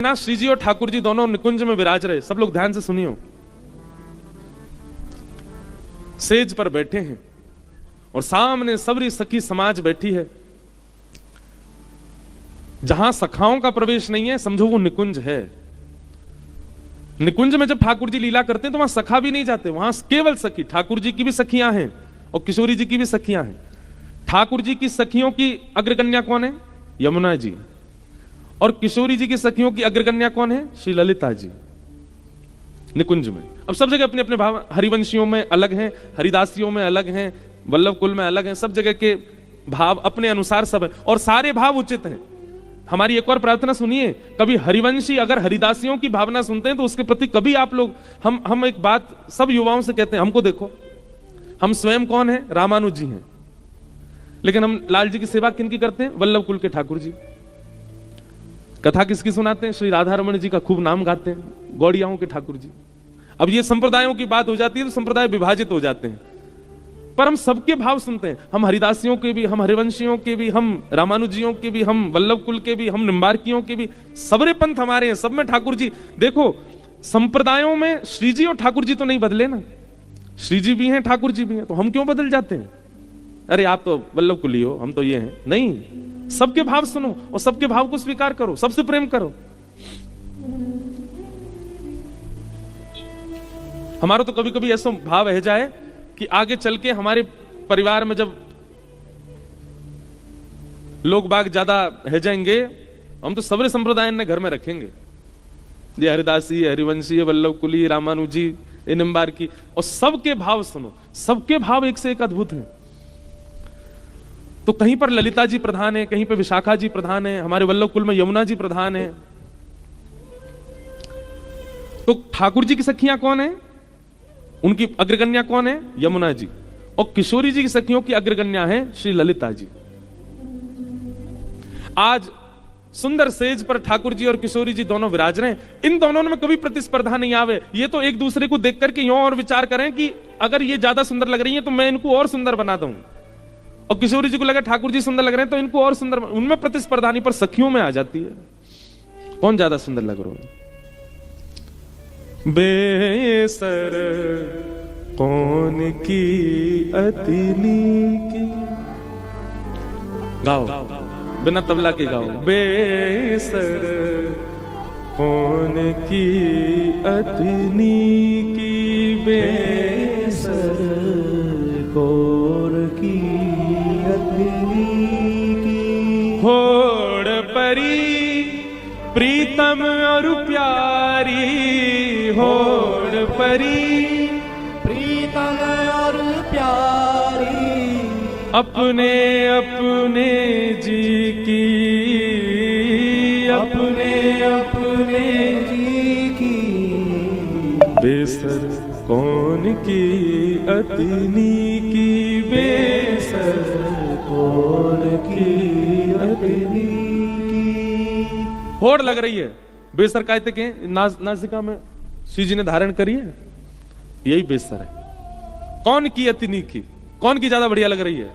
ना श्री जी और ठाकुर जी दोनों निकुंज में विराज रहे। सब लोग ध्यान से सुनियो। सेज पर बैठे हैं और सामने सबरी सखी समाज बैठी है। जहां सखाओं का प्रवेश नहीं है समझो वो निकुंज है। निकुंज में जब ठाकुर जी लीला करते हैं तो वहां सखा भी नहीं जाते, वहां केवल सखी। ठाकुर जी की भी सखियां हैं और किशोरी जी की भी सखियां हैं। ठाकुर जी की सखियों की अग्रकन्या कौन है? यमुना जी। और किशोरी जी की सखियों की अग्रकन्या कौन है? श्री ललिता जी। निकुंज में अब सब जगह अपने अपने भाव, हरिवंशियों में अलग हैं, हरिदासियों में अलग हैं, वल्लभ कुल में अलग हैं, सब जगह के भाव अपने अनुसार सब है और सारे भाव उचित हैं। हमारी एक और प्रार्थना सुनिए, कभी हरिवंशी अगर हरिदासियों की भावना सुनते हैं तो उसके प्रति कभी आप लोग, हम एक बात सब युवाओं से कहते हैं, हमको देखो, हम स्वयं कौन है? रामानुज जी हैं, लेकिन हम लाल जी की सेवा किनकी करते हैं? वल्लभ कुल के ठाकुर जी। कथा किसकी सुनाते हैं? श्री राधा रमण जी का खूब नाम गाते हैं, गौड़ियाओं के ठाकुर जी। अब ये संप्रदायों की बात हो जाती है तो संप्रदाय विभाजित हो जाते हैं, पर हम सबके भाव सुनते हैं। हम हरिदासियों के भी, हम हरिवंशियों के भी, हम रामानुजियों के भी, हम वल्लभ कुल के भी, हम निम्बार्कियों के भी, सबरे पंथ हमारे हैं, सब में ठाकुर जी। देखो संप्रदायों में श्री जी और ठाकुर जी तो नहीं बदले ना, श्री जी भी हैं ठाकुर जी भी हैं, तो हम क्यों बदल जाते हैं? अरे आप तो वल्लभ कुली हो, हम तो ये हैं। नहीं, सबके भाव सुनो और सबके भाव को स्वीकार करो, सबसे प्रेम करो। हमारा तो कभी कभी ऐसा भाव रह जाए कि आगे चल के हमारे परिवार में जब लोग बाग ज्यादा रह जाएंगे, हम तो सबरे संप्रदाय ने घर में रखेंगे, ये हरिदासी, हरिवंशी, वल्लभ कुली, रामानुजी, निम्बार की, और सबके भाव सुनो, सबके भाव एक से एक अद्भुत हैं। तो कहीं पर ललिता जी प्रधान है, कहीं पर विशाखा जी प्रधान है, हमारे वल्लभ कुल में यमुना जी प्रधान है। तो ठाकुर जी की सखियां कौन है? उनकी अग्रगण्या कौन है? यमुना जी। और किशोरी जी की सखियों की अग्रगण्या है श्री ललिता जी। आज सुंदर सेज पर ठाकुर जी और किशोरी जी दोनों विराज रहे हैं। इन दोनों में कभी प्रतिस्पर्धा नहीं आवे, ये तो एक दूसरे को देख करके यूं और विचार करें कि अगर ये ज्यादा सुंदर लग रही है तो मैं इनको और सुंदर बना दूं, और किशोरी जी को लगा ठाकुर जी सुंदर लग रहे हैं तो इनको और सुंदर, उनमें प्रतिस्पर्धा नहीं, पर सखियों में आ जाती है कौन ज्यादा सुंदर लग रहा है। बेसर कौन की अतिनी की, गाओ बिना तबला के गाओ। बेसर कौन की अतिनी की, बेसर कौन की अतिनी की, होड़ परी प्रीतम और प्यारी, होड़ परी प्रीतम और प्यारी, अपने अपने जी की, अपने अपने जी की, बेसर कौन की अतिनी की, बेसर कौन की अतिनी की। होड़ लग रही है, बेसर कहते के नासिका में श्री जी ने धारण करी है, यही बेसर है। कौन की अतिनी की, कौन की ज्यादा बढ़िया लग रही है?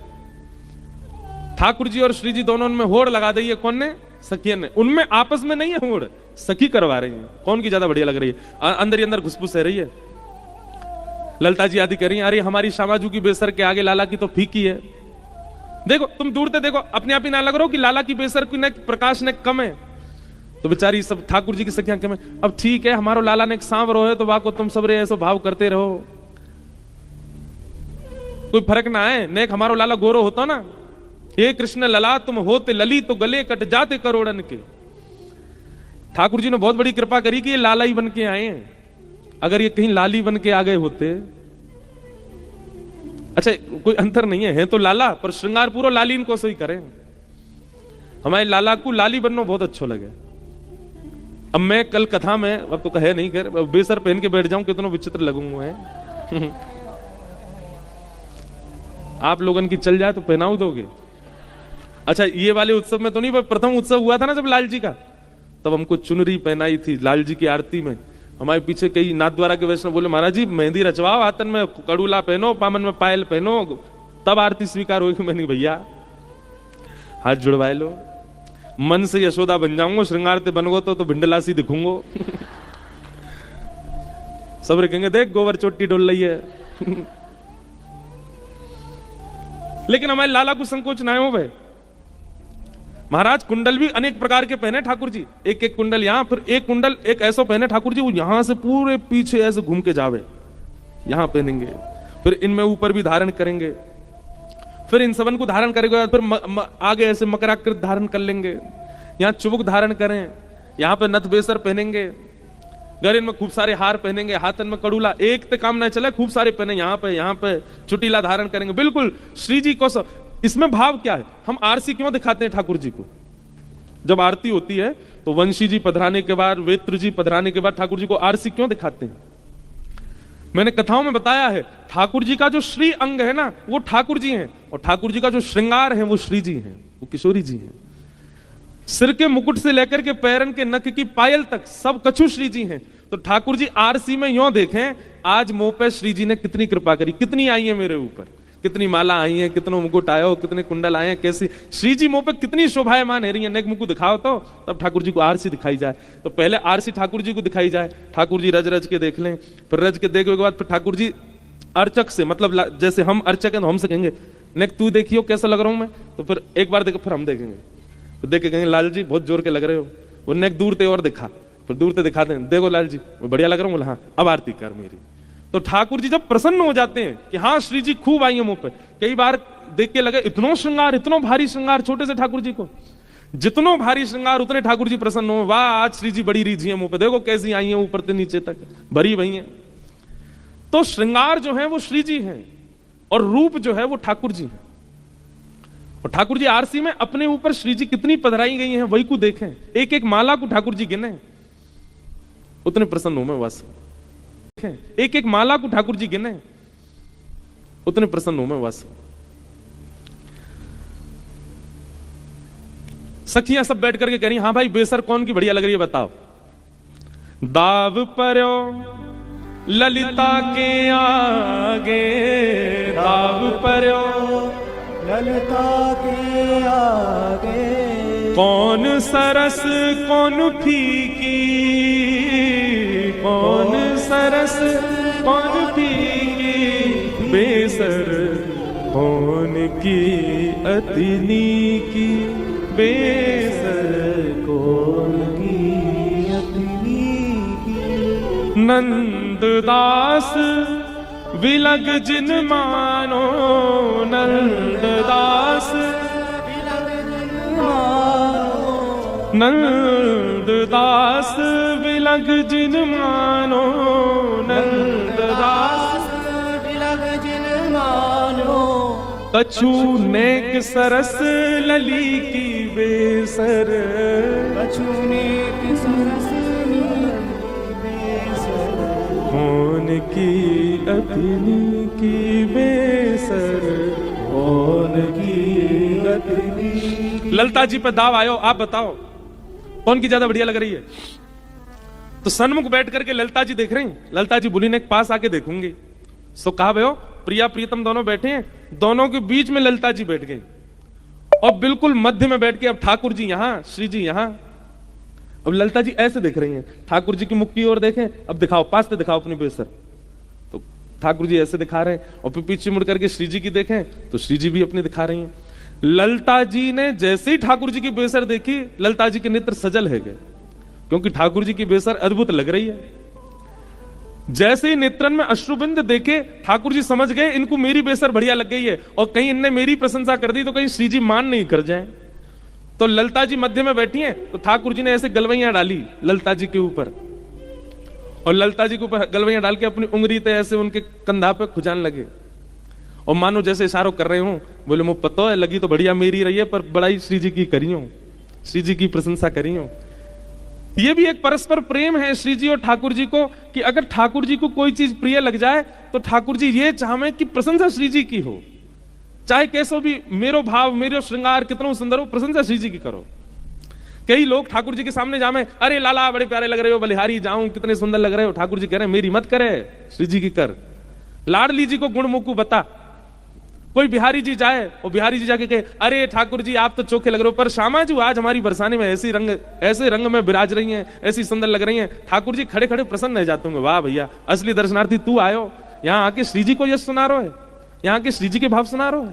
ठाकुर जी और श्री जी दोनों में होड़ लगा दी है, कौन ने? सखियन ने। उनमें आपस में नहीं है होड़, सखी करवा रही है, कौन की ज्यादा बढ़िया लग रही है। अंदर ही अंदर घुसपुस रही है। ललिता जी आदि कह रही है, अरे हमारी श्यामाजू की बेसर के आगे लाला की तो फीकी है। देखो तुम दूर से देखो, अपने आप ही ना लग रहा हो कि लाला की बेसर की ने प्रकाश ने कम है, तो बेचारी सब ठाकुर जी की सखियां कम है। अब ठीक है, हमारो लाला ने एक सांवरो है तो वाको तुम सबरे ऐसो भाव करते रहो, कोई फर्क ना है। नेक हमारो लाला गोरो होता ना, हे कृष्ण लला तुम होते लली तो गले कट जाते करोड़न के। ठाकुर जी ने बहुत बड़ी कृपा करी कि ये लाला ही बन के आए हैं, अगर ये कहीं लाली बन के आ गए होते, अच्छा कोई अंतर नहीं है तो लाला, पर श्रृंगार पूरा लाली इनको सही करें। हमारे लाला को लाली बनना बहुत अच्छा लगे। अब मैं कल कथा में, अब तो कहे नहीं कर, बेसर पहन के बैठ जाऊं कितना विचित्र लगूंगा है। आप लोगन की चल जाए तो पहनाऊ दोगे? अच्छा ये वाले उत्सव में तो नहीं, प्रथम उत्सव हुआ था ना जब लाल जी का, तब हमको चुनरी पहनाई थी लाल जी की आरती में। हमारे पीछे कई नाथद्वारा के वैष्णव बोले, महाराज जी मेहंदी रचवाओ, हाथन में कड़ूला पहनो, पामन में पायल पहनो, तब आरती स्वीकार होगी। मैंने भैया हाथ जुड़वाए लो। मन से यशोदा बन जाऊंगा, श्रृंगार ते बनगो तो भिंडलासी दिखूंगो। सब कहेंगे देख गोबर चोटी डोल रही है। लेकिन हमारे लाला को संकोच ना हो भाई। महाराज कुंडल भी अनेक प्रकार के पहने ठाकुर जी, एक एक कुंडल यहां, फिर एक कुंडल एक ऐसा पहने ठाकुर जी वो यहां से पूरे पीछे ऐसे घूम के जावे, यहां पहनेंगे, फिर इनमें ऊपर भी धारण करेंगे, फिर इन सबन को धारण करेंगे, फिर आगे ऐसे मकराकृत धारण कर लेंगे, यहां चुबुक धारण करें, यहां पे नथ बेसर पहनेंगे, गले में खूब सारे हार पहनेंगे, हाथन में कड़ूला, एक ते काम ना चले खूब सारे पहने, यहाँ पे चुटीला धारण करेंगे। बिल्कुल श्री जी को इसमें भाव क्या है? हम आरसी क्यों दिखाते हैं ठाकुर जी को? जब आरती होती है तो वंशी जी पधराने के बाद, वेत्र जी पधराने के बाद ठाकुर जी को आरसी क्यों दिखाते हैं? मैंने कथाओं में बताया है, ठाकुर जी का जो श्री अंग है ना वो ठाकुर जी हैं, और ठाकुर जी का जो श्रृंगार है वो श्री जी हैं, वो किशोरी जी हैं। सिर के मुकुट से लेकर के पैरन के नख की पायल तक सब कछु श्री जी हैं। तो ठाकुर जी आरसी में यूं देखें, आज मुंह पे श्री जी ने कितनी कृपा करी, कितनी आई है मेरे ऊपर, कितनी माला आई है, कितनों मुकुट आयो, कितने कुंडल आए हैं, कैसी श्री जी मुंह पे कितनी शोभायमान है रही है। नेक मुकुट दिखाओ तो तब ठाकुर जी को आरसी दिखाई जाए। तो पहले आरसी ठाकुर जी को दिखाई जाए, ठाकुर जी रज रज के देख लें, फिर रज के देखने के बाद फिर ठाकुर जी अर्चक से, मतलब जैसे हम अर्चक हैं तो हमसे कहेंगे नेक तू देखियो कैसा लग रहा हूं मैं, तो फिर एक बार देखो, फिर हम देखेंगे, तो देख के कहेंगे लाल जी बहुत जोर के लग रहे हो, वो नेक दूर ते और दिखा, फिर दूर ते दिखाते हैं, देखो लाल जी मैं बढ़िया लग रहा हूँ, हाँ अब आरती कर मेरी। तो ठाकुर जी जब प्रसन्न हो जाते हैं कि हाँ श्री जी खूब आई है मुंह पे, कई बार देख के लगे इतना श्रृंगार, इतना भारी श्रृंगार छोटे से ठाकुर जी को, जितना भारी श्रृंगार उतने ठाकुर जी प्रसन्न हो, वाह आज श्री जी बड़ी रीझी है मुंह पे, देखो कैसी आई है ऊपर से नीचे तक भरी भई है। तो श्रृंगार जो है वो श्री जी है और रूप जो है वो ठाकुर जी है। और ठाकुर जी आरसी में अपने ऊपर श्री जी कितनी पधराई गई है वही को देखें, एक एक माला को ठाकुर जी गिने, उतने प्रसन्न हो मैं बस। एक एक माला को ठाकुर जी गिने, उतने प्रसन्न हो मैं बस। सखियां सब बैठ करके कह रही हाँ भाई बेसर कौन की बढ़िया लग रही है बताओ। दाव पर्यो ललिता के आगे, दाव पर्यो ललिता के आगे, कौन सरस कौन फीकी, कौन सरस कौन फीकी, बेसर कौन की अतिनी की, बेसर कौन की अतिनी की। नंददास विलग जिन मानो, नंददास नंददास विलग जिन मानो, नंददास विलग जिन मानो, कछु नेक सरस लली की बेसर, कछु नेक सरस बेसर, कौन की अतिनी की बेसर, कौन की अतिनी। ललता जी पे दाव आयो, आप बताओ कौन की ज्यादा बढ़िया लग रही है? तो सन्मुख बैठ करके ललता जी देख रहे हैं, ललता जी बुली ने पास आके देखूंगी, सो कहा भयो प्रिया प्रीतम दोनों बैठे हैं, दोनों के बीच में ललता जी बैठ गई और बिल्कुल मध्य में बैठ के अब ठाकुर जी यहां, श्री जी यहां। अब ललता जी ऐसे देख रही हैं, ठाकुर जी की मुख की ओर देखें, अब दिखाओ पास से दिखाओ अपनी बेसर। तो ठाकुर जी ऐसे दिखा रहे हैं और फिर पीछे मुड़ करके श्री जी की देखें तो श्री जी भी अपनी दिखा रही हैं। ललता जी ने जैसे ही ठाकुर जी की बेसर देखी, ललता जी के नेत्र सजल है गए, क्योंकि ठाकुर जी की बेसर अद्भुत लग रही है। जैसे ही नेत्रन में अश्रुबिंद देखे ठाकुर जी समझ गए इनको मेरी बेसर बढ़िया लग गई है, और कहीं इनने मेरी प्रशंसा कर दी तो कहीं श्री जी मान नहीं कर जाए। तो ललता जी मध्य में बैठी हैं, तो ठाकुर जी ने ऐसे गलवैया डाली ललता जी के ऊपर, और ललता जी के ऊपर गलवैया डाल के अपनी उंगली पे ऐसे उनके कंधा पे खुजान लगे, और मानो जैसे इशारों कर रहे हूं, बोले मुझे पता है लगी तो बढ़िया मेरी रही है, पर बड़ाई श्री जी की करी हूं, श्री जी की प्रशंसा करी हूं। ये भी एक परस्पर प्रेम है श्री जी और ठाकुर जी को, कि अगर ठाकुर जी को कोई चीज प्रिय लग जाए तो ठाकुर जी ये चाहे कि प्रशंसा श्री जी की हो, चाहे कैसो भी मेरो भाव मेरो श्रृंगार कितना सुंदर हो, प्रशंसा श्री जी की करो। कई लोग ठाकुर जी के सामने जामे, अरे लाला बड़े प्यारे लग रहे हो, बलिहारी जाऊं कितने सुंदर लग रहे हो, ठाकुर जी कह रहे हैं मेरी मत करे, श्री जी की कर। लाडली जी को गुण मुकु बता, कोई बिहारी जी जाए और बिहारी जी जाके कहे, अरे ठाकुर जी आप तो चोखे लग रहे हो, पर श्यामा जी आज हमारी बरसाने में ऐसे रंग में विराज रही हैं, ऐसी सुंदर लग रही हैं, ठाकुर जी खड़े खड़े प्रसन्न रह जाते होंगे, वाह भैया असली दर्शनार्थी तू आयो, यहाँ आके श्री जी को यश सुना रहे हो, यहाँ आके श्री जी के भाव सुना रहे हो।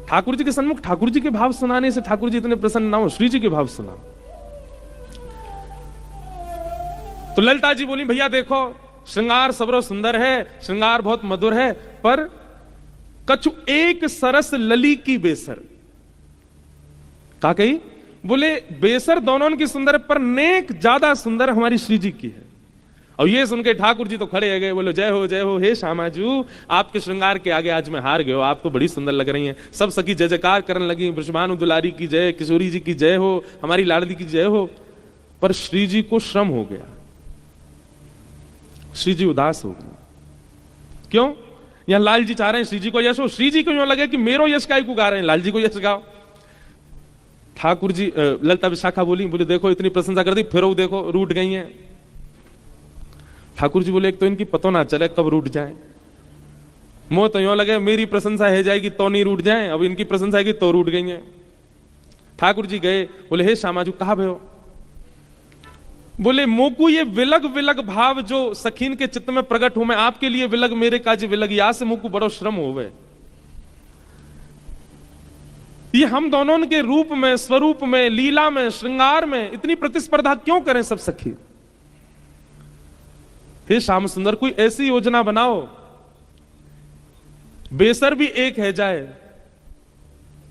ठाकुर जी के सन्मुख ठाकुर जी के भाव सुनाने से ठाकुर जी इतने प्रसन्न ना हो, श्री जी के भाव सुना। तो ललिता जी बोली, भैया देखो श्रृंगार सबरो सुंदर है, श्रृंगार बहुत मधुर है, पर कछु एक सरस लली की बेसर। का कही? बोले बेसर दोनों की सुंदर है, पर नेक ज्यादा सुंदर हमारी श्री जी की है। और ये सुन के ठाकुर जी तो खड़े हो गए, बोले जय हो हे श्यामाजू, आपके श्रृंगार के आगे आज मैं हार गए हो, आप तो बड़ी सुंदर लग रही हैं। सब सखी जय जयकार करने लगी, वृषभानु दुलारी की जय, किशोरी जी की जय हो, हमारी लाडली की जय हो। पर श्री जी को श्रम हो गया, श्री जी उदास हो गए। क्यों? यहां लाल जी चाह रहे हैं श्री जी को यश हो, श्री जी को यूं लगे कि मेरो यश काय को गा रहे हैं, लाल जी को यश गाओ। ठाकुर जी ललिता विशाखा बोली, बोले देखो इतनी प्रशंसा कर दी, फिर वो देखो रूठ गई हैं। ठाकुर जी बोले एक तो इनकी पतो ना चले कब रूठ जाए, मोह तो यूं लगे मेरी प्रशंसा है जाएगी तो नहीं रूठ जाए, अब इनकी प्रशंसा है तो रूठ गई हैं। ठाकुर जी गए, बोले हे श्यामाजू कहा भयो? बोले मोकू ये विलग विलग भाव जो सखीन के चित्त में प्रकट हो, मैं आपके लिए विलग, मेरे काज विलग, या से मोकू बड़ो श्रम होवे। ये हम दोनों के रूप में, स्वरूप में, लीला में, श्रृंगार में इतनी प्रतिस्पर्धा क्यों करें सब सखी? हे श्याम सुंदर कोई ऐसी योजना बनाओ, बेसर भी एक है जाए,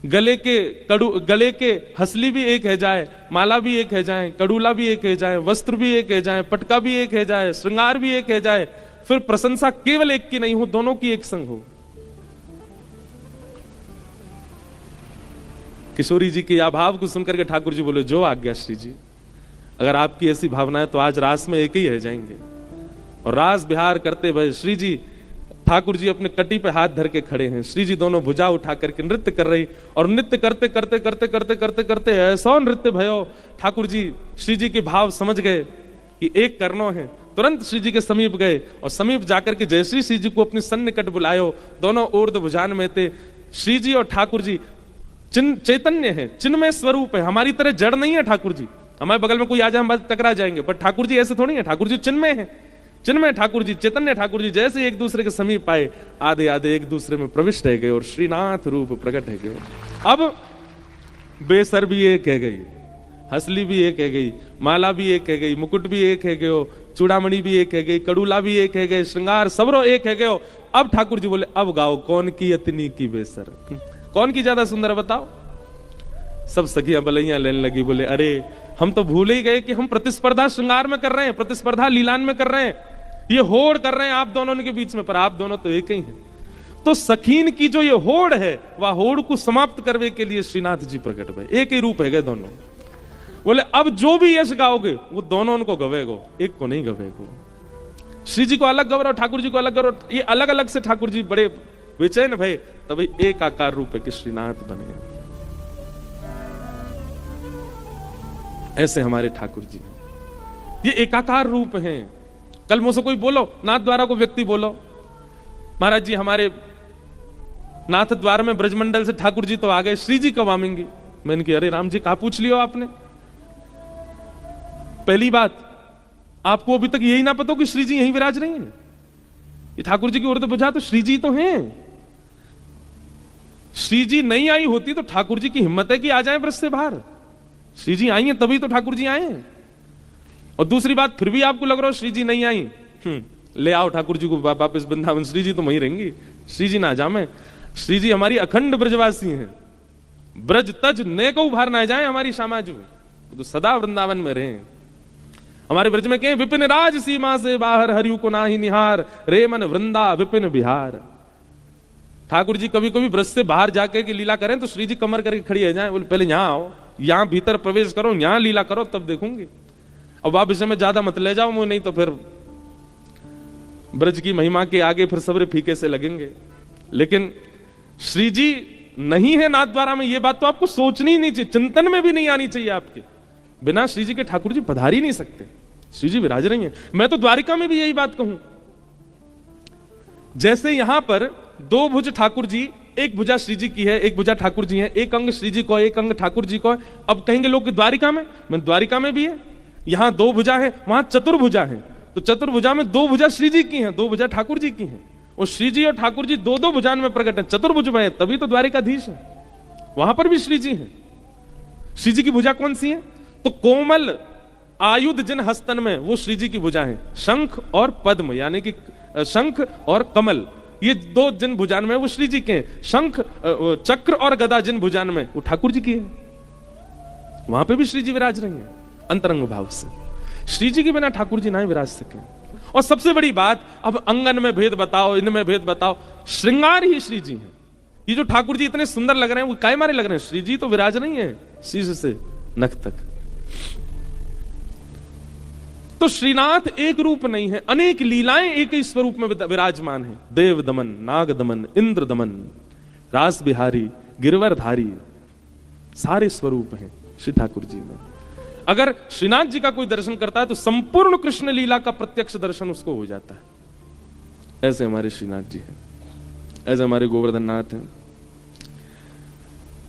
गले के हसली भी एक है जाए, माला भी एक है जाए, कड़ूला भी एक है जाए, वस्त्र भी एक है जाए, पटका भी एक है जाए, श्रृंगार भी एक है जाए, फिर प्रशंसा केवल एक की नहीं हो, दोनों की एक संग हो। किशोरी जी के अभाव को सुनकर के ठाकुर जी बोले जो आज्ञा श्री जी, अगर आपकी ऐसी भावना है तो आज रास में एक ही रह जाएंगे। और रास बिहार करते भय श्री जी, ठाकुर जी अपने कटी पे हाथ धर के खड़े हैं, श्री जी दोनों भुजा उठा करके नृत्य कर रही, और नृत्य करते करते करते करते करते करते ऐसा नृत्य भयो, ठाकुर जी श्री जी के भाव समझ गए कि एक करनो है, तुरंत श्री जी के समीप गए और समीप जाकर के जयश्री श्री जी को अपने सन्निकट बुलायो, दोनों ऊर्ध्व भुजान में थे। श्री जी और ठाकुर जी चैतन्य है, चिन्मय स्वरूप है, हमारी तरह जड़ नहीं है ठाकुर जी, हमारे बगल में कोई आ जाए हम टकरा जाएंगे, पर ठाकुर जी ऐसे थोड़ी है, ठाकुर जी चिन्मय है, चिन्मय ठाकुर जी, चैतन्य ठाकुर जी। जैसे एक दूसरे के समीप आए, आधे आधे एक दूसरे में प्रविष्ट रह गए और श्रीनाथ रूप प्रकट है गए। अब बेसर भी एक है गई, हसली भी एक है गई, माला भी एक है गई, मुकुट भी एक है गयो, चूड़ामणि भी एक है गई, कड़ूला भी एक है गए, श्रृंगार सबरो एक है गयो। अब ठाकुर जी बोले अब गाओ कौन की अतनी की बेसर, कौन की ज्यादा सुंदर है बताओ। सब सखियां बलैया लेने लगी, बोले अरे हम तो भूल ही गए कि हम प्रतिस्पर्धा श्रृंगार में कर रहे हैं, प्रतिस्पर्धा लीलान में कर रहे हैं, ये होड़ कर रहे हैं आप दोनों के बीच में, पर आप दोनों तो एक ही हैं। तो सखीन की जो ये होड़ है, वह होड़ को समाप्त करने के लिए श्रीनाथ जी प्रकट हुए, एक ही रूप है गए दोनों। बोले अब जो भी यश गाओगे वो दोनों उनको गवेगो, एक को नहीं गवेगो। श्री जी को अलग गवरो, ठाकुर जी को अलग गवरो, ये अलग अलग से ठाकुर जी बड़े बेचैन भय, तभी एक आकार रूप है कि श्रीनाथ बने। ऐसे हमारे ठाकुर जी ये एकाकार रूप हैं। कल मुझसे कोई बोलो, नाथ द्वारा को व्यक्ति बोलो, महाराज जी हमारे नाथ द्वार में ब्रजमंडल से ठाकुर जी तो आ गए, श्री जी कब आएंगे? मैंने कहा अरे राम जी कहा पूछ लियो आपने। पहली बात, आपको अभी तक यही ना पता कि श्री जी यहीं विराज रही हैं, ये ठाकुर जी की ओर तो बुझा, तो श्री जी तो हैं। श्री जी नहीं आई होती तो ठाकुर जी की हिम्मत है कि आ जाए ब्रज से बाहर, श्री जी आई हैं तभी तो ठाकुर जी आए हैं। और दूसरी बात, फिर भी आपको लग रहा हो श्री जी नहीं आई, ले आओ ठाकुर जी को वापस वृंदावन, श्री जी तो वहीं रहेंगी, श्री जी ना जामे। श्री जी हमारी अखंड ब्रजवासी हैं, ब्रज तज ने को उभार ना जाए हमारी समाज में, तो सदा वृंदावन में रहे। हमारे ब्रज में कहें विपिन राज सीमा से बाहर, हरियु को ना ही निहार, रे मन वृंदा विपिन बिहार। ठाकुर जी कभी कभी ब्रज से बाहर जाके की लीला करें तो श्री जी कमर करके खड़ी हो जाए, बोले पहले यहाँ आओ, यहाँ भीतर प्रवेश करो, यहाँ लीला करो तब देखूंगी। अब आप इसे में ज्यादा मत ले जाओ मुझे, नहीं तो फिर ब्रज की महिमा के आगे फिर सबरे फीके से लगेंगे। लेकिन श्री जी नहीं है नाथ द्वारा में, ये बात तो आपको सोचनी ही नहीं चाहिए, चिंतन में भी नहीं आनी चाहिए आपके। बिना श्री जी के ठाकुर जी पधार ही नहीं सकते, श्री जी विराज रही हैं। मैं तो द्वारिका में भी यही बात कहूं, जैसे यहां पर दो भुज ठाकुर जी, एक भुजा श्री जी की है, एक भुजा ठाकुर जी है, एक अंग श्री जी को है, एक अंग ठाकुर जी को है। अब कहेंगे लोग कि द्वारिका में द्वारिका में भी है, यहां दो भुजा है, वहां चतुर्भुजा है। तो चतुर्भुजा में दो भुजा श्री जी की हैं, दो भुजा ठाकुर जी की हैं। और श्री जी और ठाकुर जी दो दो भुजान में प्रकट है, चतुर्भुज में है, तभी तो द्वारिकाधीश है। वहां पर भी श्री जी हैं। श्री जी की भुजा कौन सी है? तो कोमल आयुध जिन हस्तन में, वो श्री जी की भुजा है। शंख और पद्म, यानी कि शंख और कमल, ये दो जिन भुजान में वो श्री जी के हैं। शंख चक्र और गदा जिन भुजान में, वो ठाकुर जी की है। वहां पे भी श्री जी विराज रही हैं अंतरंग भाव से। श्री जी के बिना ठाकुर जी ना ही विराज सके। और सबसे बड़ी बात, अब अंगन में भेद बताओ, इनमें भेद बताओ, श्रृंगार ही श्री जी है। ये जो ठाकुर जी इतने सुंदर लग रहे हैं, वो काय मारे लग रहे हैं? श्री जी तो विराज नहीं है शीश से नख तक। तो श्रीनाथ एक रूप नहीं है, अनेक लीलाएं एक ही स्वरूप में विराजमान है। देव दमन, नाग दमन, इंद्र दमन, रास बिहारी, गिरवरधारी, सारे स्वरूप हैं श्री ठाकुर जी में। अगर श्रीनाथ जी का कोई दर्शन करता है तो संपूर्ण कृष्ण लीला का प्रत्यक्ष दर्शन उसको हो जाता है। ऐसे हमारे श्रीनाथ जी हैं, ऐसे हमारे गोवर्धन नाथ हैं।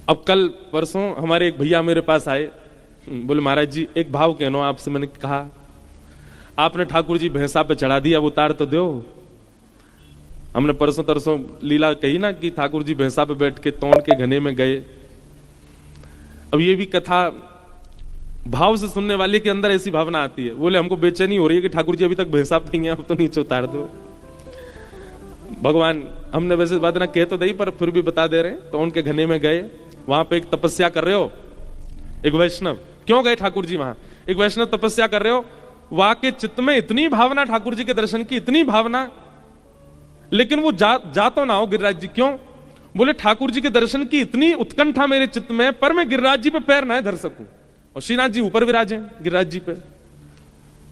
अब कल परसों हमारे एक भैया मेरे पास आए, बोले महाराज जी एक भाव कहनो आपसे। मैंने कहा आपने ठाकुर जी भैंसा पे चढ़ा दिया, वो उतार तो दो। हमने परसों तरसों लीला कही ना कि ठाकुर जी भैंसा पे बैठ के तोड़ के घने में गए। अब ये भी कथा भाव से सुनने वाले के अंदर ऐसी भावना आती है, बोले हमको बेचैनी हो रही है कि ठाकुर जी अभी तक भैंसा पे हैं, अब तो नीचे उतार दो। भगवान, हमने वैसे बात ना कह तो नहीं पर फिर भी बता दे रहे हैं। तो उनके घने में गए, वहां पे एक तपस्या कर रहे हो, एक वैष्णव। क्यों गए ठाकुर जी वहां? एक वैष्णव तपस्या कर रहे हो, वहां के चित्त में इतनी भावना ठाकुर जी के दर्शन की, इतनी भावना, लेकिन वो जा तो ना हो गिरिराज जी। क्यों? बोले ठाकुर जी के दर्शन की इतनी उत्कंठा मेरे चित्त में, पर मैं गिरिराज जी पे पैर ना धर सकूं। और श्रीनाथ जी ऊपर विराजे गिरिराज जी पे,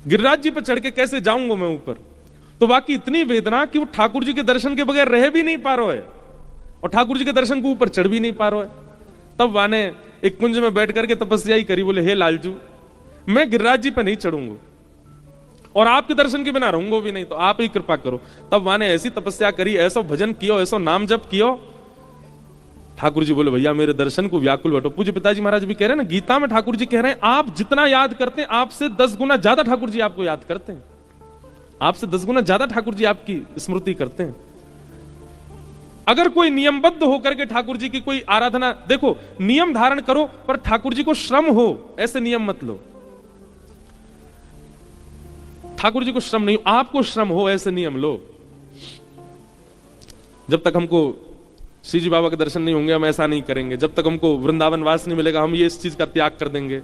गिरिराज जी पे चढ़ के कैसे जाऊंगा मैं ऊपर? तो बाकी इतनी वेदना कि वो ठाकुर जी के दर्शन के बगैर रह भी नहीं पा रहा है, और ठाकुर जी के दर्शन के ऊपर चढ़ भी नहीं पा रहा है। तब वाने एक कुंज में बैठ करके तपस्या ही करी। बोले हे लालजू, मैं गिरिराज जी पे नहीं चढ़ूंगा और आपके दर्शन के बिना रहूंगा भी नहीं, तो आप ही कृपा करो। तब माने ऐसी तपस्या करी, ऐसा भजन कियो, ऐसा नाम जप कियो। ठाकुर जी बोले भैया मेरे दर्शन को व्याकुल बैठो। पूज्य पिताजी महाराज भी कह रहे हैं ना, गीता में ठाकुर जी कह रहे हैं आप जितना याद करते हैं आपसे 10 गुना ज्यादा ठाकुर जी आपको याद करते हैं, आपसे 10 गुना ज्यादा ठाकुर जी आपकी स्मृति करते हैं। अगर कोई नियमबद्ध होकर के ठाकुर जी की कोई आराधना, देखो नियम धारण करो पर ठाकुर जी को श्रम हो, ऐसे नियम मत लो। ठाकुर जी को श्रम नहीं, आपको श्रम हो ऐसे नियम लो। जब तक हमको श्री जी बाबा के दर्शन नहीं होंगे हम ऐसा नहीं करेंगे, जब तक हमको वृंदावन वास नहीं मिलेगा हम ये इस चीज का त्याग कर देंगे।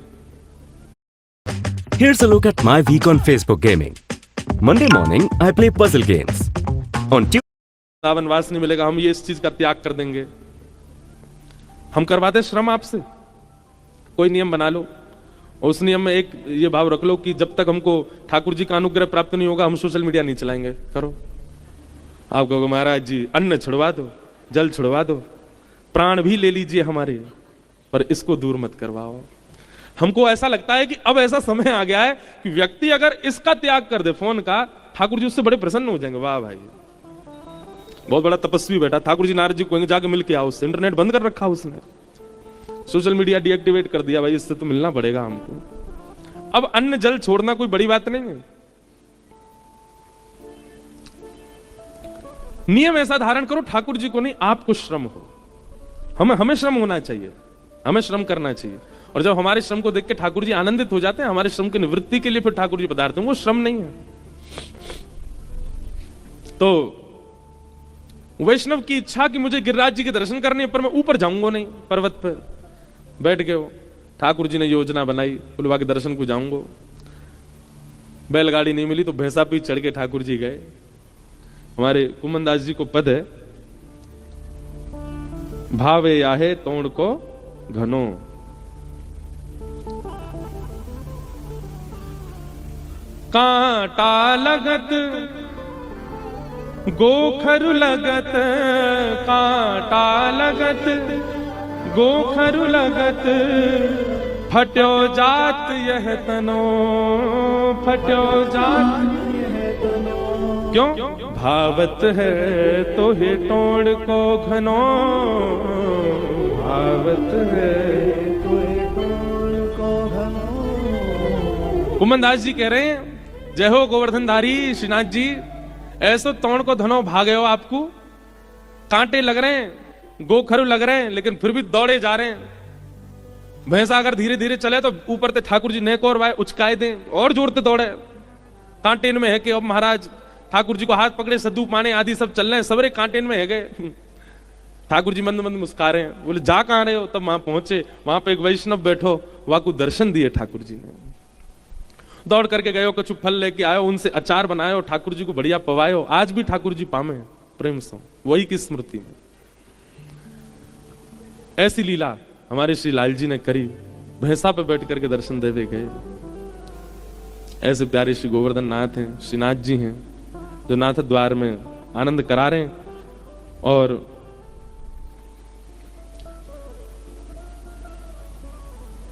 Here's a look at my week on Facebook gaming. Monday morning I play puzzle games. On Tuesday Vrindavan वास नहीं मिलेगा हम ये इस चीज का त्याग कर देंगे। हम करवाते श्रम आपसे, कोई नियम बना लो और उस नियम में एक ये भाव रख लो कि जब तक हमको ठाकुर जी का अनुग्रह प्राप्त नहीं होगा हम सोशल मीडिया नहीं चलाएंगे। करो, आप कहोगे महाराज जी अन्न छुड़वा दो, जल छुड़वा दो, प्राण भी ले लीजिए हमारे, पर इसको दूर मत करवाओ। हमको ऐसा लगता है कि अब ऐसा समय आ गया है कि व्यक्ति अगर इसका त्याग कर दे फोन का, ठाकुर जी उससे बड़े प्रसन्न हो जाएंगे। वाह भाई बहुत बड़ा तपस्वी बैठा, ठाकुर जी नारद जी को जाके मिल के आओ उससे। इंटरनेट बंद कर रखा उसने, सोशल मीडिया डीएक्टिवेट कर दिया, भाई इससे तो मिलना पड़ेगा हमको। अब अन्न जल छोड़ना कोई बड़ी बात नहीं है। नियम ऐसा धारण करो ठाकुर जी को नहीं आपको श्रम हो। हमें श्रम होना चाहिए, हमें श्रम करना चाहिए। और जब हमारे श्रम को देख के ठाकुर जी आनंदित हो जाते हैं, हमारे श्रम की निवृत्ति के लिए फिर ठाकुर जी पधारते हैं, वो श्रम नहीं है। तो वैष्णव की इच्छा कि मुझे गिरिराज जी के दर्शन करने, पर मैं ऊपर जाऊंगा नहीं, पर्वत पर बैठ गए हो। ठाकुर जी ने योजना बनाई, पुलवा के दर्शन को जाऊंगा। बैलगाड़ी नहीं मिली तो भैंसा पे चढ़ के ठाकुर जी गए। हमारे कुमन दास जी को पद है, भावे आहे तोड़ को घनो, कांटा लगत गोखरु लगत, कांटा लगत गोखरु लगत, फट्यो जात यह तनो, फट्यो जात यह तनो। क्यों? भावत है तो हे टोड़ को घनो, भावत है तो हे टोड़ को घनो। कुमनदास जी कह रहे हैं, जय हो गोवर्धनधारी श्रीनाथ जी, ऐसो तोड़ को धनो भागे हो, आपको कांटे लग रहे हैं, गोखरू लग रहे हैं, लेकिन फिर भी दौड़े जा रहे हैं। भैंसा अगर धीरे धीरे चले तो ऊपर से ठाकुर जी नेक और वाय उचकाए दें और जोरते दौड़े। कांटे में है कि अब महाराज ठाकुर जी को हाथ पकड़े, सद्दू पाने आदि सब चल रहे हैं, सबरे कांटे में है गए। ठाकुर जी मंद मंद मुस्का रहे हैं, बोले जा कहां रहे हो? तब वहां पहुंचे, वहां पे एक वैष्णव बैठो, वहां को दर्शन दिए ठाकुर जी ने। दौड़ करके गए, कुछ फल लेके आयो, उनसे अचार बनायो, ठाकुर जी को बढ़िया पवायो। आज भी ठाकुर जी पामे प्रेम से वही की स्मृति में। ऐसी लीला हमारे श्री लाल जी ने करी, भैंसा पे बैठ करके दर्शन देवे गए। ऐसे प्यारे श्री गोवर्धन नाथ हैं, श्रीनाथ जी हैं, जो नाथ द्वार में आनंद करा रहे हैं। और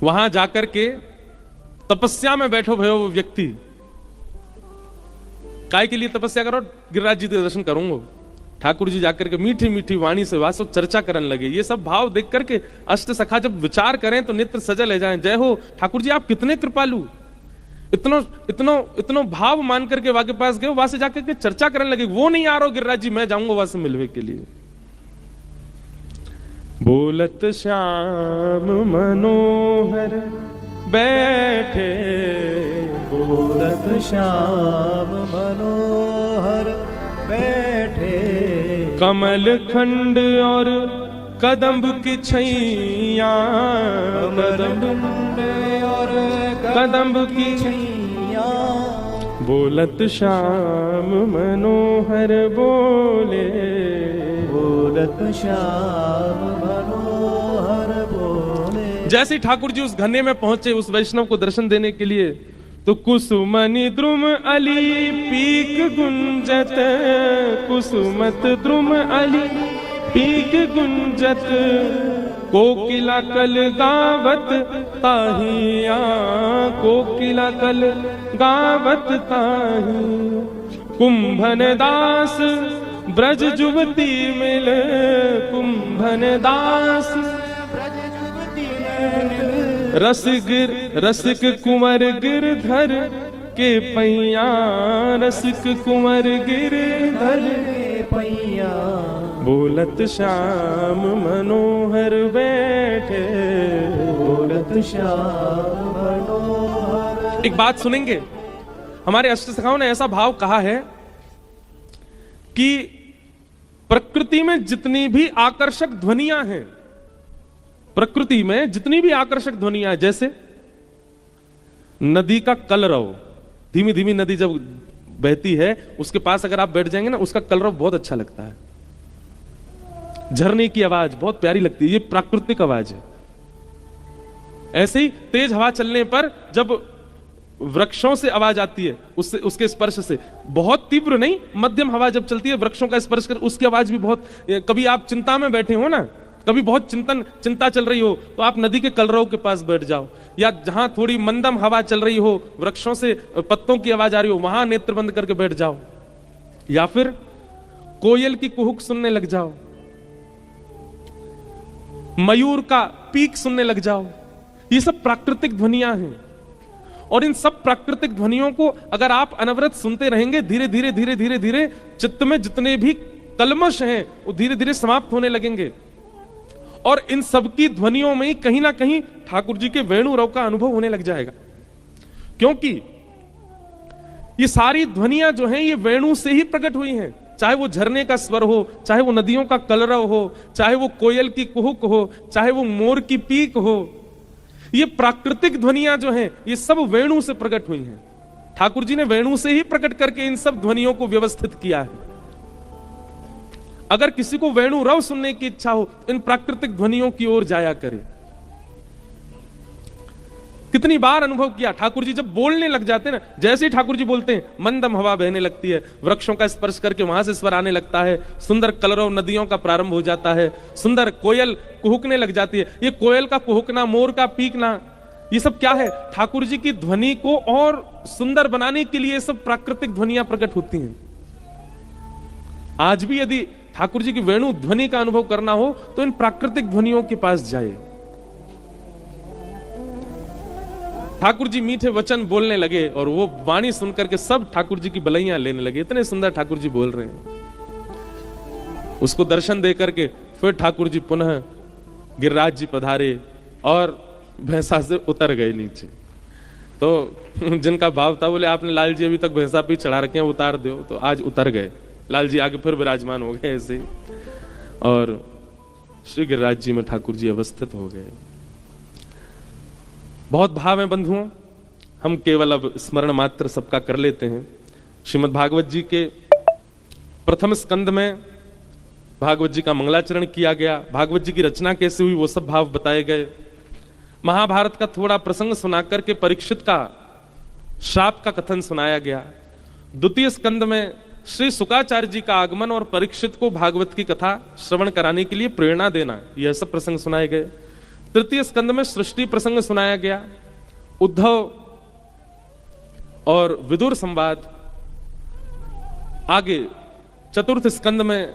वहां जाकर के तपस्या में बैठो भयो वो व्यक्ति, काय के लिए तपस्या करो? गिरिराज जी के दर्शन करूंगा। ठाकुर जी जाकर के मीठी मीठी वाणी से वासो चर्चा करने लगे। ये सब भाव देख करके अष्ट सखा जब विचार करें तो नेत्र सजल ले जाएं। जय हो ठाकुर जी, आप कितने कृपालु, इतनो इतनो इतनो भाव मान करके वहां के पास गए, वहां से जाकर के चर्चा करने लगे। वो नहीं आ रहा गिरिराज जी, मैं जाऊंगा वहां से मिलने के लिए। बोलत श्याम मनोहर बैठे, बोलत श्याम मनोहर बैठे, कमल खंड और कदम्ब की छैया, कदम्ब और कदम्ब की छैया। बोलत श्याम मनोहर बोले, बोलत श्याम मनोहर बोले। जैसे ही ठाकुर जी उस घने में पहुंचे उस वैष्णव को दर्शन देने के लिए, तो कुसुमनि द्रुम अली पीक गुंजत, कुसुमत द्रुम अली पीक गुंजत, कोकिला कल गावत ताहिया, कोकिला कल गावत ताही। कुंभन दास ब्रज जुवती मिल, कुंभन दास रसिक कुंवर गिरधर के पैया, रसिक कुंवर गिरधर के पैया। बोलत श्याम मनोहर बैठे, बोलत श्याम मनोहर। एक बात सुनेंगे, हमारे अष्ट सखाओं ने ऐसा भाव कहा है कि प्रकृति में जितनी भी आकर्षक ध्वनियां हैं, प्रकृति में जितनी भी आकर्षक ध्वनियां हैं, जैसे नदी का कलरव, धीमी धीमी नदी जब बहती है उसके पास अगर आप बैठ जाएंगे ना, उसका कलरव बहुत अच्छा लगता है। झरने की आवाज बहुत प्यारी लगती है, ये प्राकृतिक आवाज है। ऐसे ही तेज हवा चलने पर जब वृक्षों से आवाज आती है, उससे उसके स्पर्श से, बहुत तीव्र नहीं, मध्यम हवा जब चलती है वृक्षों का स्पर्श कर, उसकी आवाज भी बहुत। कभी आप चिंता में बैठे हो ना, कभी बहुत चिंता चल रही हो, तो आप नदी के कलरव के पास बैठ जाओ, या जहां थोड़ी मंदम हवा चल रही हो, वृक्षों से पत्तों की आवाज आ रही हो, वहां नेत्र बंद करके बैठ जाओ, या फिर कोयल की कुहुक सुनने लग जाओ, मयूर का पीक सुनने लग जाओ। ये सब प्राकृतिक ध्वनियां हैं, और इन सब प्राकृतिक ध्वनियों को अगर आप अनवरत सुनते रहेंगे, धीरे धीरे धीरे धीरे धीरे चित्त में जितने भी कलमश हैं वो धीरे धीरे समाप्त होने लगेंगे। और इन सबकी ध्वनियों में ही कहीं ना कहीं ठाकुर जी के वेणु रव का अनुभव होने लग जाएगा, क्योंकि ये सारी ध्वनियां जो हैं ये वेणु से ही प्रकट हुई हैं। चाहे वो झरने का स्वर हो, चाहे वो नदियों का कलरव हो, चाहे वो कोयल की कुहुक हो, चाहे वो मोर की पीक हो, ये प्राकृतिक ध्वनियां जो हैं ये सब वेणु से प्रकट हुई हैं। ठाकुर जी ने वेणु से ही प्रकट करके इन सब ध्वनियों को व्यवस्थित किया है। अगर किसी को वेणु रव सुनने की इच्छा हो, इन प्राकृतिक ध्वनियों की ओर जाया करे। कितनी बार अनुभव किया, ठाकुर जी जब बोलने लग जाते हैं ना, जैसे ही ठाकुर जी बोलते हैं मंदम हवा बहने लगती है, वृक्षों का स्पर्श करके वहां से स्वर आने लगता है, सुंदर कलरव नदियों का प्रारंभ हो जाता है, सुंदर कोयल कुहुकने लग जाती है। ये कोयल का कुहुकना, मोर का पीकना, ये सब क्या है? ठाकुर जी की ध्वनि को और सुंदर बनाने के लिए सब प्राकृतिक ध्वनियां प्रकट होती हैं। आज भी यदि ठाकुर जी की वेणु ध्वनि का अनुभव करना हो तो इन प्राकृतिक ध्वनियों के पास जाए। ठाकुर जी मीठे वचन बोलने लगे और वो वाणी सुनकर के सब ठाकुर जी की बलैया लेने लगे। इतने सुंदर ठाकुर जी बोल रहे हैं। उसको दर्शन दे करके फिर ठाकुर जी पुनः गिरिराज जी पधारे और भैंसा से उतर गए नीचे। तो जिनका भाव था बोले आपने लाल जी अभी तक भैंसा पे चढ़ा रखे हैं, उतार दो। तो आज उतर गए। लाल जी आगे फिर विराजमान हो गए ऐसे, और श्री गिरिराज जी में ठाकुर जी अवस्थित हो गए। बहुत भाव है बंधुओं, हम केवल अब स्मरण मात्र सबका कर लेते हैं। श्रीमद् भागवत जी के प्रथम स्कंद में भागवत जी का मंगलाचरण किया गया, भागवत जी की रचना कैसे हुई वो सब भाव बताए गए। महाभारत का थोड़ा प्रसंग सुनाकर के परीक्षित का श्राप का कथन सुनाया गया। द्वितीय स्कंद में श्री शुकाचार्य जी का आगमन और परीक्षित को भागवत की कथा श्रवण कराने के लिए प्रेरणा देना, यह सब प्रसंग सुनाए गए। तृतीय स्कंद में सृष्टि प्रसंग सुनाया गया, उद्धव और विदुर संवाद। आगे चतुर्थ स्कंद में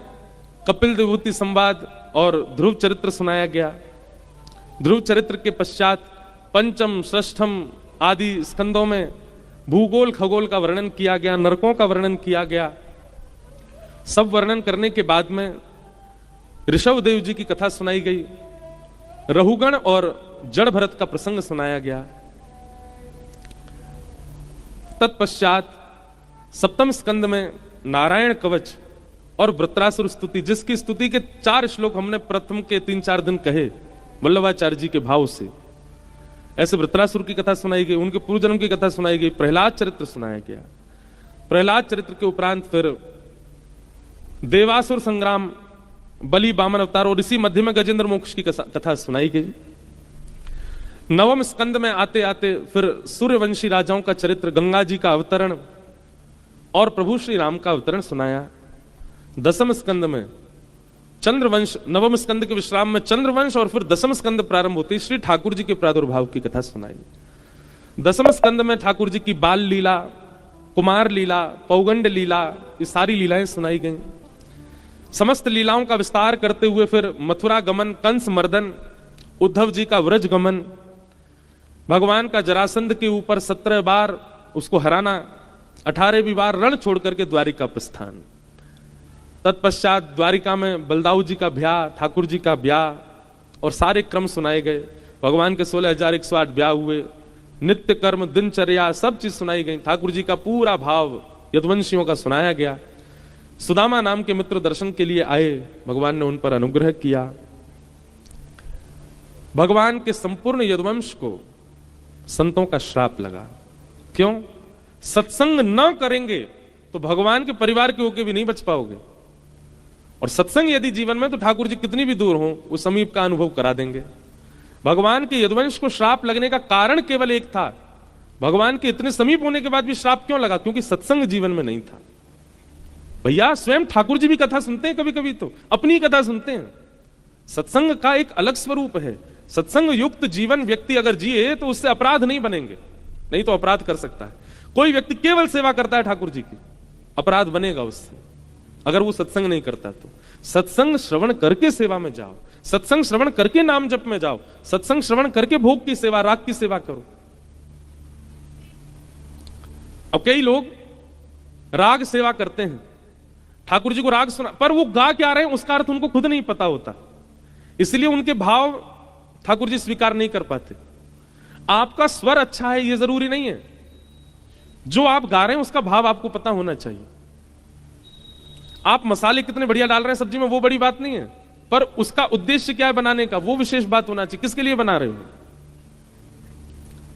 कपिल विभूति संवाद और ध्रुव चरित्र सुनाया गया। ध्रुव चरित्र के पश्चात पंचम षष्ठम आदि स्कंदों में भूगोल खगोल का वर्णन किया गया, नरकों का वर्णन किया गया। सब वर्णन करने के बाद में ऋषभ देव जी की कथा सुनाई गई, रहुगण और जड़ भरत का प्रसंग सुनाया गया। तत्पश्चात सप्तम स्कंद में नारायण कवच और वृत्रासुर स्तुति, जिसकी स्तुति के 4 श्लोक हमने प्रथम के 3-4 दिन कहे वल्लभाचार्य जी के भाव से। ऐसे वृत्रासुर की कथा सुनाई गई, उनके पूर्व जन्म की कथा सुनाई गई, प्रहलाद चरित्र सुनाया गया। प्रहलाद चरित्र के उपरांत फिर देवासुर संग्राम, बलि बामन अवतार और इसी मध्य में गजेंद्र मोक्ष की कथा सुनाई गई। नवम स्कंद में आते आते फिर सूर्यवंशी राजाओं का चरित्र, गंगा जी का अवतरण और प्रभु श्री राम का अवतरण सुनाया। दसम स्कंद में चंद्रवंश, नवम स्कंद के विश्राम में चंद्रवंश और फिर दसम स्कंद प्रारंभ होती श्री ठाकुर जी के प्रादुर्भाव की कथा सुनाई। दसम स्कंद में ठाकुर जी की बाल लीला, कुमार लीला, पौगंड लीला, ये सारी लीलाएं सुनाई गई। समस्त लीलाओं का विस्तार करते हुए फिर मथुरा गमन, कंस मर्दन, उद्धव जी का व्रज गमन, भगवान का जरासंध के ऊपर 17 बार उसको हराना, 18वीं बार रण छोड़ करके द्वारिका प्रस्थान। तत्पश्चात द्वारिका में बलदाऊ जी का ब्याह, ठाकुर जी का ब्याह और सारे क्रम सुनाए गए। भगवान के 16,108 ब्याह हुए, नित्य कर्म, दिनचर्या, सब चीज सुनाई गई। ठाकुर जी का पूरा भाव यदुवंशियों का सुनाया गया। सुदामा नाम के मित्र दर्शन के लिए आए, भगवान ने उन पर अनुग्रह किया। भगवान के संपूर्ण यदुवंश को संतों का श्राप लगा। क्यों? सत्संग न करेंगे तो भगवान के परिवार के होके भी नहीं बच पाओगे, और सत्संग यदि जीवन में, तो ठाकुर जी कितनी भी दूर हो वो समीप का अनुभव करा देंगे। भगवान के यदुवंश को श्राप लगने का कारण केवल एक था, भगवान के इतने समीप होने के बाद भी श्राप क्यों लगा? क्योंकि सत्संग जीवन में नहीं था। भैया स्वयं ठाकुर जी भी कथा सुनते हैं, कभी कभी तो अपनी कथा सुनते हैं। सत्संग का एक अलग स्वरूप है। सत्संग युक्त जीवन व्यक्ति अगर जिए तो उससे अपराध नहीं बनेंगे, नहीं तो अपराध कर सकता है। कोई व्यक्ति केवल सेवा करता है ठाकुर जी की, अपराध बनेगा उससे अगर वो सत्संग नहीं करता। तो सत्संग श्रवण करके सेवा में जाओ, सत्संग श्रवण करके नाम जप में जाओ, सत्संग श्रवण करके भोग की सेवा, राग की सेवा करो। अब कई लोग राग सेवा करते हैं, ठाकुर जी को राग सुना, पर वो गा क्या रहे हैं उसका अर्थ उनको खुद नहीं पता होता, इसलिए उनके भाव ठाकुर जी स्वीकार नहीं कर पाते। आपका स्वर अच्छा है ये जरूरी नहीं है, जो आप गा रहे हैं उसका भाव आपको पता होना चाहिए। आप मसाले कितने बढ़िया डाल रहे हैं सब्जी में वो बड़ी बात नहीं है, पर उसका उद्देश्य क्या है बनाने का, वो विशेष बात होना चाहिए। किसके लिए बना रहे हो?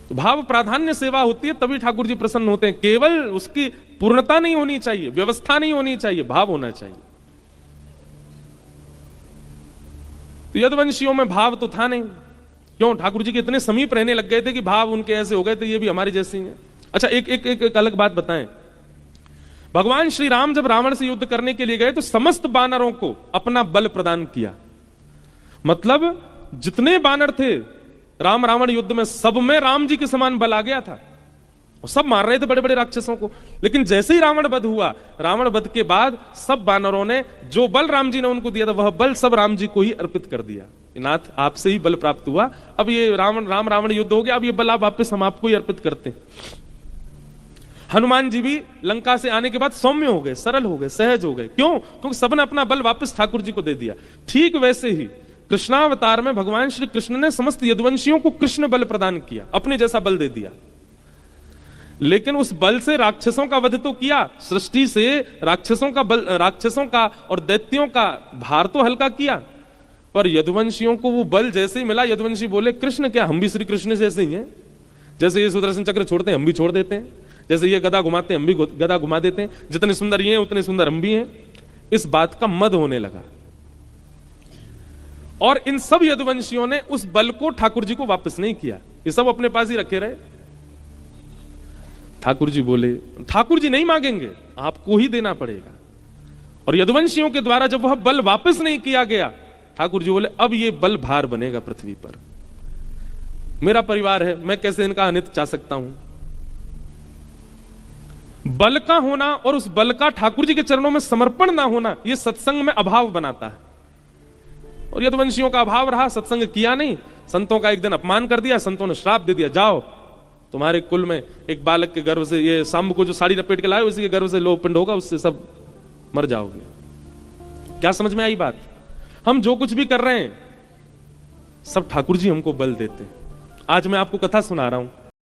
तो भाव प्राधान्य सेवा होती है, तभी ठाकुर जी प्रसन्न होते हैं। केवल उसकी पूर्णता नहीं होनी चाहिए, व्यवस्था नहीं होनी चाहिए, भाव होना चाहिए। तो यदुवंशियों में भाव तो था नहीं। क्यों? ठाकुर जी के इतने समीप रहने लग गए थे कि भाव उनके ऐसे हो गए थे, ये भी हमारी जैसी हैं। अच्छा, एक अलग बात बताएं। भगवान श्री राम जब रावण से युद्ध करने के लिए गए तो समस्त बानरों को अपना बल प्रदान किया। मतलब जितने बानर थे राम रावण युद्ध में, सब में राम जी के समान बल आ गया था। और सब मार रहे थे बड़े बड़े राक्षसों को। लेकिन जैसे ही रावण वध हुआ, रावण वध के बाद सब वानरों ने जो बल राम जी ने उनको दिया था वह बल सब राम जी को ही अर्पित कर दिया। नाथ आपसे ही बल प्राप्त हुआ, अब ये राम रावण युद्ध हो गया, अब ये बल आप वापस हम आपको ही अर्पित करते हैं। हनुमान जी भी लंका से आने के बाद सौम्य हो गए, सरल हो गए, सहज हो गए। क्यों? क्योंकि सबने अपना बल वापस ठाकुर जी को दे दिया। ठीक वैसे ही कृष्णावतार में भगवान श्री कृष्ण ने समस्त यदुवंशियों को कृष्ण बल प्रदान किया, अपने जैसा बल दे दिया। लेकिन उस बल से राक्षसों का वध तो किया, सृष्टि से राक्षसों का बल, राक्षसों का और दैत्यों का भार तो हल्का किया, पर यदुवंशियों को वो बल जैसे ही मिला, यदुवंशी बोले कृष्ण क्या हम भी श्री कृष्ण जैसे ही हैं। जैसे ये सुदर्शन चक्र छोड़ते हैं हम भी छोड़ देते हैं, जैसे ये गदा घुमाते हैं हम भी गदा घुमा देते हैं, जितने सुंदर ये हैं उतने सुंदर हम भी हैं। इस बात का मद होने लगा और इन सब यदुवंशियों ने उस बल को ठाकुर जी को वापस नहीं किया, ये सब अपने पास ही रखे रहे। ठाकुर जी बोले ठाकुर जी नहीं मांगेंगे, आपको ही देना पड़ेगा। और यदुवंशियों के द्वारा जब वह बल वापस नहीं किया गया, ठाकुर जी बोले अब ये बल भार बनेगा पृथ्वी पर, मेरा परिवार है, मैं कैसे इनका अनित चाह सकता हूं। बल का होना और उस बल का ठाकुर जी के चरणों में समर्पण ना होना, यह सत्संग में अभाव बनाता है। और यदुवंशियों का अभाव रहा, सत्संग किया नहीं, संतों का एक दिन अपमान कर दिया, संतों ने श्राप दे दिया, जाओ तुम्हारे कुल में एक बालक के गर्भ से, ये सांब को जो साड़ी लपेट के लाए उसी के गर्भ से लोह पिंड होगा, उससे सब मर जाओगे। क्या समझ में आई बात? हम जो कुछ भी कर रहे हैं सब ठाकुर जी हमको बल देते हैं। आज मैं आपको कथा सुना रहा हूं,